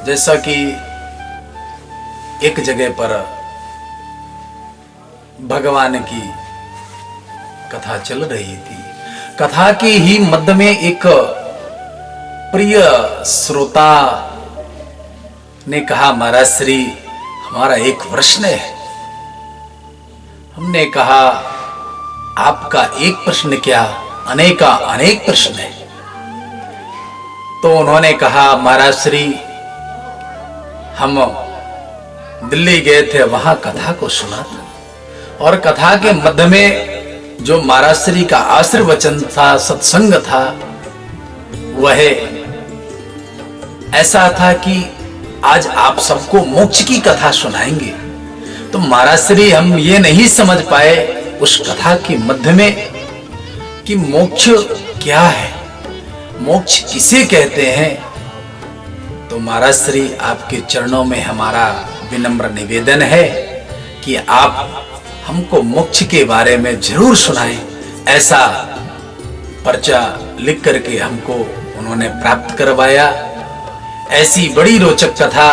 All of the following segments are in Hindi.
जैसा कि एक जगह पर भगवान की कथा चल रही थी। कथा के ही मध्य में एक प्रिय श्रोता ने कहा, महाराज श्री, हमारा एक प्रश्न है। हमने कहा, आपका एक प्रश्न क्या, अनेका अनेक प्रश्न है। तो उन्होंने कहा, महाराज श्री, हम दिल्ली गए थे, वहां कथा को सुना था, और कथा के मध्य में जो महाराज श्री का आशीर्वचन था, सत्संग था, वह ऐसा था कि आज आप सबको मोक्ष की कथा सुनाएंगे। तो महाराज श्री, हम ये नहीं समझ पाए उस कथा के मध्य में कि मोक्ष क्या है, मोक्ष किसे कहते हैं। तो महाराज श्री, आपके चरणों में हमारा विनम्र निवेदन है कि आप हमको मोक्ष के बारे में जरूर सुनाएं। ऐसा पर्चा लिख करके हमको उन्होंने प्राप्त करवाया। ऐसी बड़ी रोचक कथा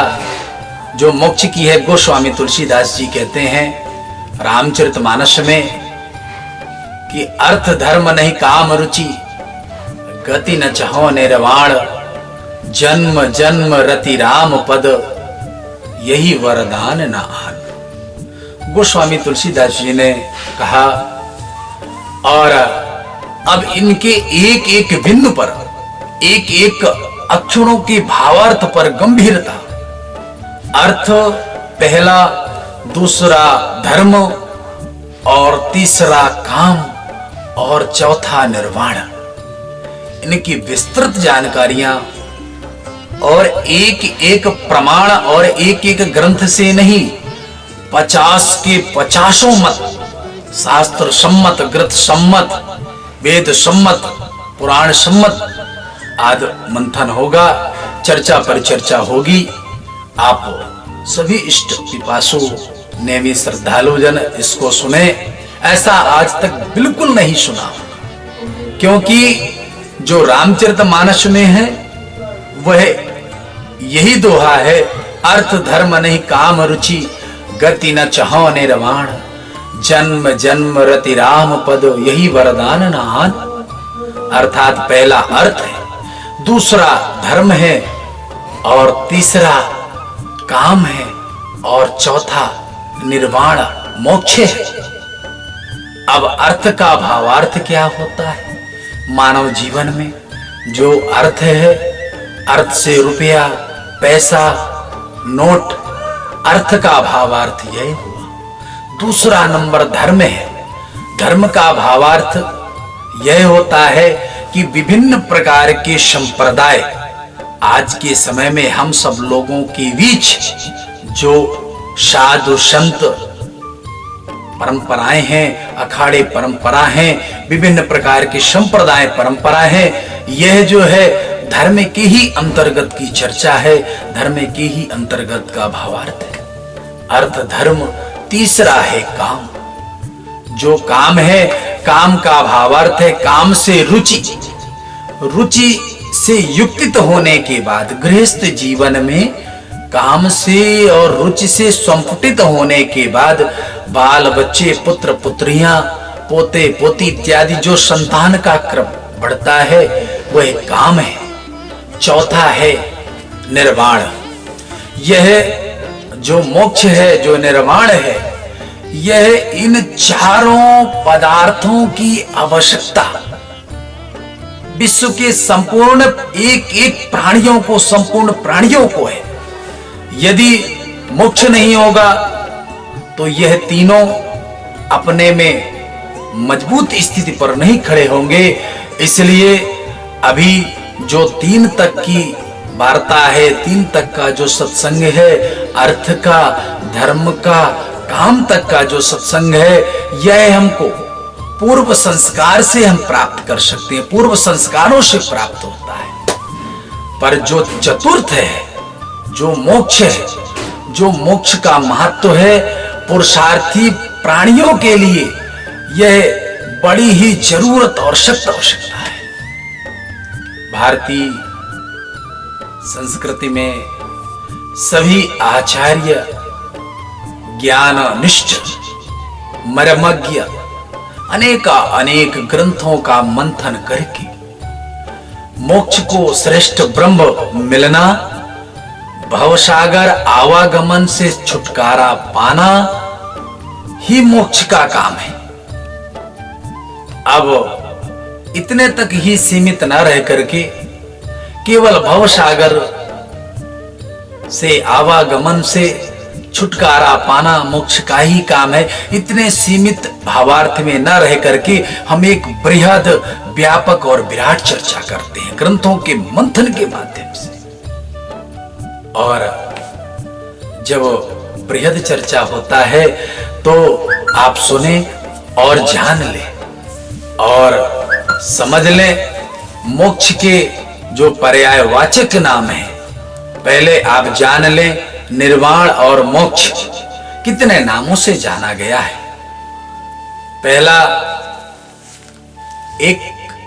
जो मोक्ष की है, गोस्वामी तुलसीदास जी कहते हैं रामचरितमानस में कि अर्थ धर्म नहीं काम रुचि, गति न चाहो निर्वाण, जन्म जन्म रति राम पद, यही वरदान न आन। गोस्वामी तुलसीदास जी ने कहा, और अब इनके एक एक बिंदु पर, एक एक अक्षरों के भावार्थ पर गंभीरता, अर्थ पहला, दूसरा धर्म, और तीसरा काम, और चौथा निर्वाण, इनकी विस्तृत जानकारियां, और एक एक प्रमाण और एक एक ग्रंथ से नहीं, 50 के 50 मत, शास्त्र सम्मत, ग्रंथ सम्मत, वेद सम्मत, पुराण सम्मत आदि मंथन होगा, चर्चा पर चर्चा होगी। आप सभी इष्ट पिपासु नेमी श्रद्धालु जन इसको सुने। ऐसा आज तक बिल्कुल नहीं सुना, क्योंकि जो रामचरितमानस में है वह यही दोहा है, अर्थ धर्म नहीं काम रुचि, गति न चाहो निर्वाण, जन्म जन्म रति राम पद, यही वरदान न आन। अर्थात पहला अर्थ है, दूसरा धर्म है, और तीसरा काम है, और चौथा निर्वाण मोक्ष है। अब अर्थ का भावार्थ क्या होता है मानव जीवन में? जो अर्थ है, अर्थ से रुपया, पैसा, नोट, अर्थ का भावार्थ यह हुआ। दूसरा नंबर धर्म है। धर्म का भावार्थ यह होता है कि विभिन्न प्रकार के संप्रदाय आज के समय में हम सब लोगों के बीच जो साधु संत परंपराएं हैं, अखाड़े परंपरा हैं, विभिन्न प्रकार की संप्रदाय परंपरा है, यह जो है धर्म के ही अंतर्गत की चर्चा है, धर्म के ही अंतर्गत का भावार्थ है। अर्थ धर्म, तीसरा है काम। जो काम है, काम का भावार्थ है काम से रुचि, रुचि से युक्तित होने के बाद गृहस्थ जीवन में काम से और रुचि से संपुटित होने के बाद बाल बच्चे, पुत्र पुत्रियां, पोते पोती इत्यादि जो संतान का क्रम बढ़ता है वह काम है। चौथा है निर्वाण। यह जो मोक्ष है, जो निर्वाण है, यह इन चारों पदार्थों की आवश्यकता विश्व के संपूर्ण एक एक प्राणियों को, संपूर्ण प्राणियों को है। यदि मोक्ष नहीं होगा तो यह तीनों अपने में मजबूत स्थिति पर नहीं खड़े होंगे। इसलिए अभी जो 3 तक की वार्ता है, 3 तक का जो सत्संग है, अर्थ का, धर्म का, काम तक का जो सत्संग है, यह हमको पूर्व संस्कार से हम प्राप्त कर सकते हैं, पूर्व संस्कारों से प्राप्त होता है। पर जो चतुर्थ है, जो मोक्ष है, जो मोक्ष का महत्व है पुरुषार्थी प्राणियों के लिए, यह बड़ी ही जरूरत और सख्त आवश्यकता है। भारतीय संस्कृति में सभी आचार्य ज्ञान निष्ठ मर्मज्ञ अनेक ग्रंथों का मंथन करके मोक्ष को श्रेष्ठ ब्रह्म मिलना, भवसागर आवागमन से छुटकारा पाना ही मोक्ष का काम है। अब इतने तक ही सीमित न रह करके केवल भवसागर से आवागमन से छुटकारा पाना मोक्ष का ही काम है, इतने सीमित भावार्थ में न रह करके हम एक बृहद व्यापक और विराट चर्चा करते हैं ग्रंथों के मंथन के माध्यम से। और जब बृहद चर्चा होता है तो आप सुने और जान ले और समझ ले। मोक्ष के जो पर्यायवाचक नाम है पहले आप जान ले। निर्वाण और मोक्ष कितने नामों से जाना गया है। पहला एक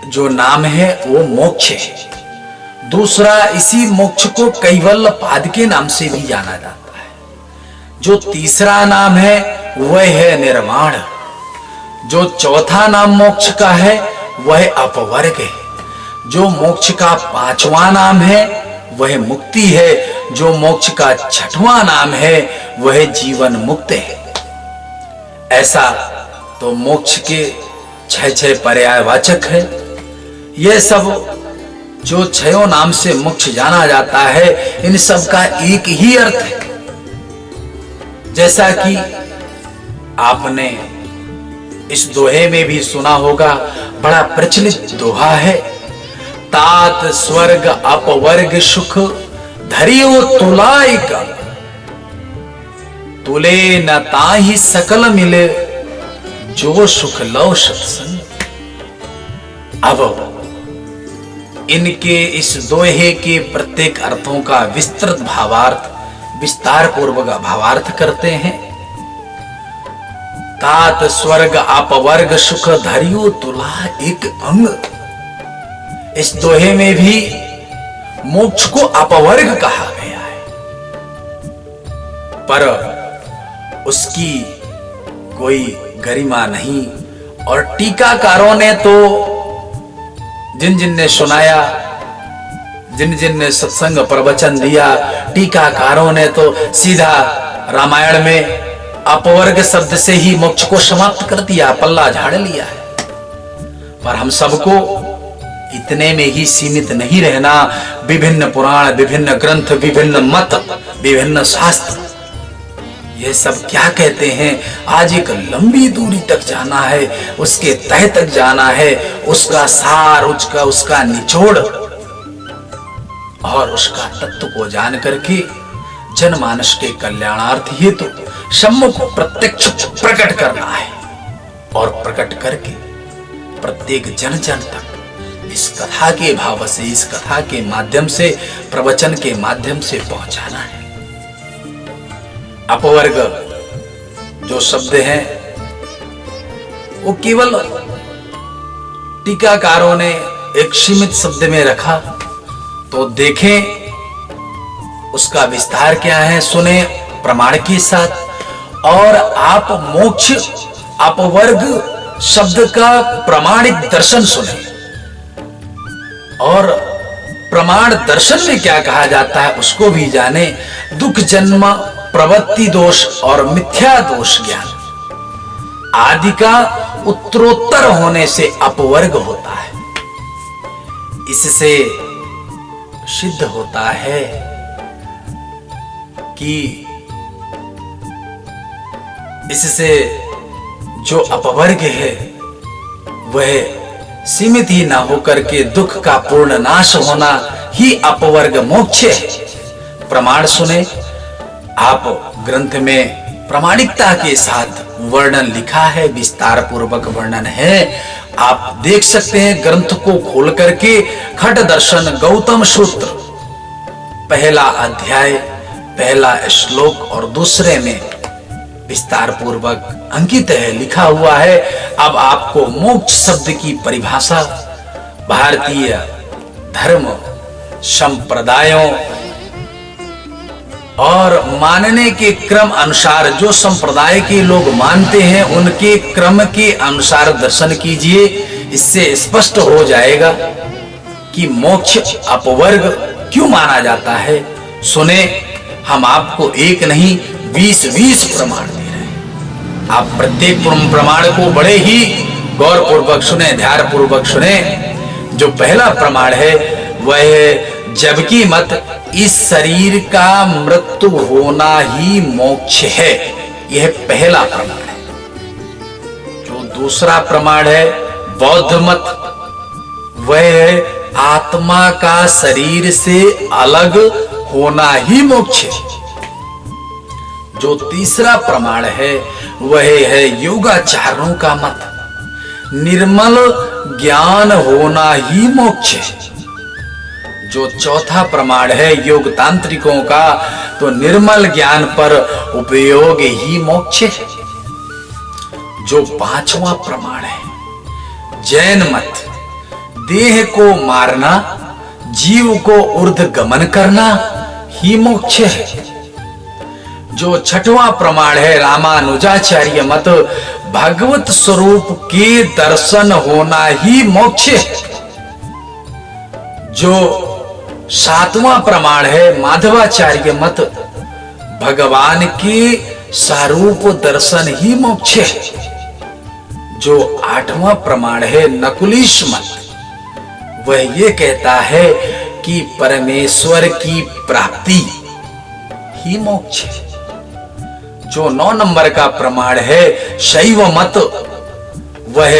जो नाम है वो मोक्ष है। दूसरा, इसी मोक्ष को कैवल्य पाद के नाम से भी जाना जाता है। जो तीसरा नाम है वह है निर्वाण। जो चौथा नाम मोक्ष का है वह अपवर्ग है। जो मोक्ष का पांचवा नाम है वह मुक्ति है। जो मोक्ष का छठवां नाम है वह जीवन मुक्त है। ऐसा तो मोक्ष के छह पर्यायवाचक है। यह सब जो छयों नाम से मोक्ष जाना जाता है, इन सब का एक ही अर्थ है। जैसा कि आपने इस दोहे में भी सुना होगा, बड़ा प्रचलित दोहा है, तात स्वर्ग अपवर्ग सुख धरियो तुलाई का, तुले न ताहि सकल मिले जो सुख लव सत्संग। अब इनके इस दोहे के प्रत्येक अर्थों का विस्तृत भावार्थ विस्तार पूर्वक भावार्थ करते हैं। तात स्वर्ग अपवर्ग सुख धरियो तुला एक अंग। इस दोहे में भी मोक्ष को अपवर्ग कहा गया है, पर उसकी कोई गरिमा नहीं। और टीकाकारों ने तो जिन जिन ने सुनाया, जिन जिन ने सत्संग प्रवचन दिया, टीकाकारों ने तो सीधा रामायण में अपवर्ग शब्द से ही मोक्ष को समाप्त कर दिया, पल्ला झाड़ लिया है। पर हम सबको इतने में ही सीमित नहीं रहना। विभिन्न पुराण, विभिन्न ग्रंथ, विभिन्न मत, विभिन्न शास्त्र, ये सब क्या कहते हैं, आज एक लंबी दूरी तक जाना है, उसके तह तक जाना है, उसका सार, उसका निचोड़ और उसका तत्व को जान करके जनमानस के कल्याणार्थ हेतु सम्मुख प्रत्यक्ष प्रकट करना है और प्रकट करके प्रत्येक जन जन तक इस कथा के भाव से, इस कथा के माध्यम से, प्रवचन के माध्यम से पहुंचाना है। अपवर्ग जो शब्द है वो केवल टीकाकारों ने एक सीमित शब्द में रखा, तो देखें उसका विस्तार क्या है, सुने प्रमाण के साथ। और आप मोक्ष अपवर्ग शब्द का प्रमाणिक दर्शन सुने। और प्रमाण दर्शन में क्या कहा जाता है उसको भी जाने। दुख जन्म प्रवृत्ति दोष और मिथ्या दोष ज्ञान आदि का उत्तरोत्तर होने से अपवर्ग होता है। इससे सिद्ध होता है कि इससे जो अपवर्ग है वह सीमित ही ना होकर के दुख का पूर्ण नाश होना ही अपवर्ग मोक्ष है। प्रमाण सुने। आप ग्रंथ में प्रामाणिकता के साथ वर्णन लिखा है, विस्तार पूर्वक वर्णन है, आप देख सकते हैं। ग्रंथ को खोल करके खट दर्शन गौतम सूत्र पहला अध्याय पहला श्लोक और दूसरे में विस्तार पूर्वक अंकित है, लिखा हुआ है। अब आपको मोक्ष शब्द की परिभाषा भारतीय धर्म संप्रदायों और मानने के क्रम अनुसार जो संप्रदाय के लोग मानते हैं उनके क्रम के अनुसार दर्शन कीजिए। इससे स्पष्ट हो जाएगा कि मोक्ष अपवर्ग क्यों माना जाता है। सुने, हम आपको एक नहीं 20 प्रमाण दे रहे हैं। आप प्रत्येक प्रमाण को बड़े ही गौर पूर्वक सुने, ध्यान पूर्वक सुने। जो पहला प्रमाण है वह है जबकि मत इस शरीर का मृत्यु होना ही मोक्ष है। यह पहला प्रमाण है। जो दूसरा प्रमाण है बौद्ध मत, वह है आत्मा का शरीर से अलग होना ही मोक्ष है। जो तीसरा प्रमाण है वह है योगाचार्यों का मत, निर्मल ज्ञान होना ही मोक्ष है। जो चौथा प्रमाण है योग तांत्रिकों का, तो निर्मल ज्ञान पर उपयोग ही मोक्ष है। जो पांचवा प्रमाण है जैन मत, देह को मारना, जीव को ऊर्ध्व गमन करना ही मोक्ष है। जो छठवां प्रमाण है रामानुजाचार्य मत, भगवत स्वरूप के दर्शन होना ही मोक्ष है। जो सातवां प्रमाण है माधवाचार्य मत, भगवान के स्वरूप दर्शन ही मोक्ष है। जो आठवां प्रमाण है नकुलीश मत, वह ये कहता है कि परमेश्वर की प्राप्ति ही मोक्ष है। जो 9 नंबर का प्रमाण है शैव मत, वह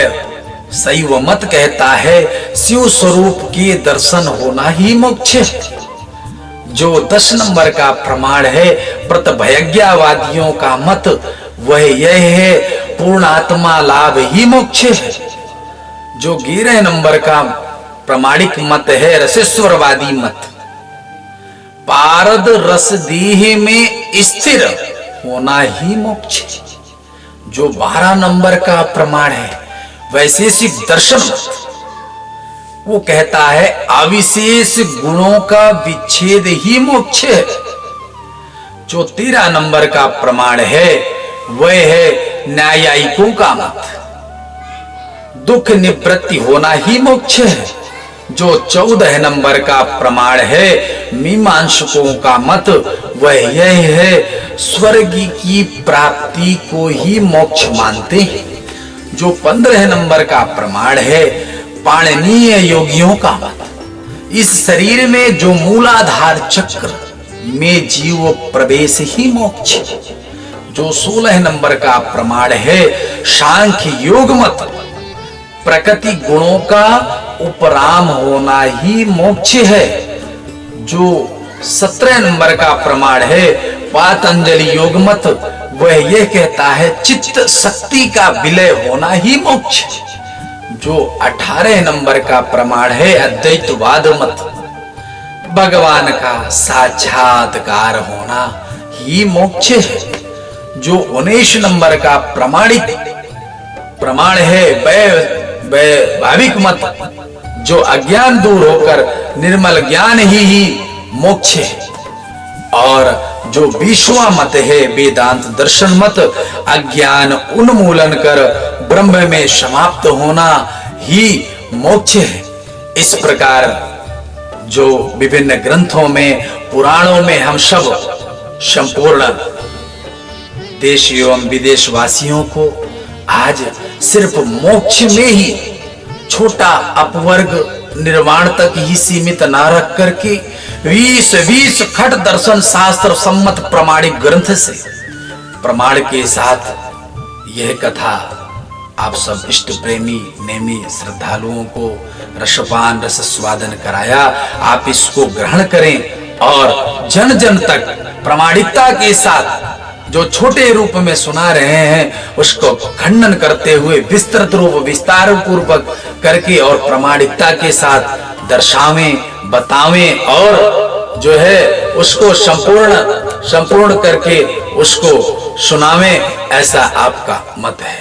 शैव मत कहता है शिव स्वरूप के दर्शन होना ही मोक्ष है। जो 10 नंबर का प्रमाण है प्रतिभयज्ञवादियों का मत, वह यह है पूर्णात्मा लाभ ही मोक्ष है। जो 11 नंबर का प्रमाणिक मत है रसेश्वरवादी मत, पारद रस देह में स्थिर होना ही मोक्ष है। जो 12 नंबर का प्रमाण है वैशेषिक दर्शन मत, वो कहता है अविशेष गुणों का विच्छेद ही मोक्ष है। जो 13 नंबर का प्रमाण है वह है न्यायिकों का मत, दुख निवृत्ति होना ही मोक्ष है। जो 14 नंबर का प्रमाण है मीमांसकों का मत, वह यह है स्वर्ग की प्राप्ति को ही मोक्ष मानते हैं। जो 15 नंबर का प्रमाण है पाणिनीय योगियों का मत, इस शरीर में जो मूलाधार चक्र में जीव प्रवेश ही मोक्ष। जो 16 नंबर का प्रमाण है सांख्य योग मत, प्रकृति गुणों का उपराम होना ही मोक्ष है। जो 17 नंबर का प्रमाण है पातंजलि योग मत, वह यह कहता है चित्त शक्ति का विलय होना ही मोक्ष। जो 18 नंबर का प्रमाण है अद्वैतवाद मत, भगवान का साक्षात्कार होना ही मोक्ष है। जो 19 नंबर का प्रमाणिक प्रमाण है वैभाविक मत, जो अज्ञान दूर होकर निर्मल ज्ञान ही मोक्ष है। और जो 20वां मत है वेदांत दर्शन मत, अज्ञान उन्मूलन कर ब्रह्म में समाप्त होना ही मोक्ष है। इस प्रकार जो विभिन्न ग्रंथों में पुराणों में हम सब संपूर्ण देश एवं विदेश वासियों को आज सिर्फ मोक्ष में ही छोटा अपवर्ग निर्वाण तक ही सीमित ना रख करके 20 खट दर्शन शास्त्र सम्मत प्रमाणिक ग्रंथ से प्रमाण के साथ यह कथा आप सब इष्ट प्रेमी नेमी श्रद्धालुओं को रसपान रस स्वादन कराया। आप इसको ग्रहण करें और जन जन तक प्रामाणिकता के साथ जो छोटे रूप में सुना रहे हैं उसको खंडन करते हुए विस्तृत रूप विस्तार पूर्वक करके और प्रामाणिकता के साथ दर्शावें, बतावें और जो है उसको संपूर्ण करके उसको सुनावें, ऐसा आपका मत है।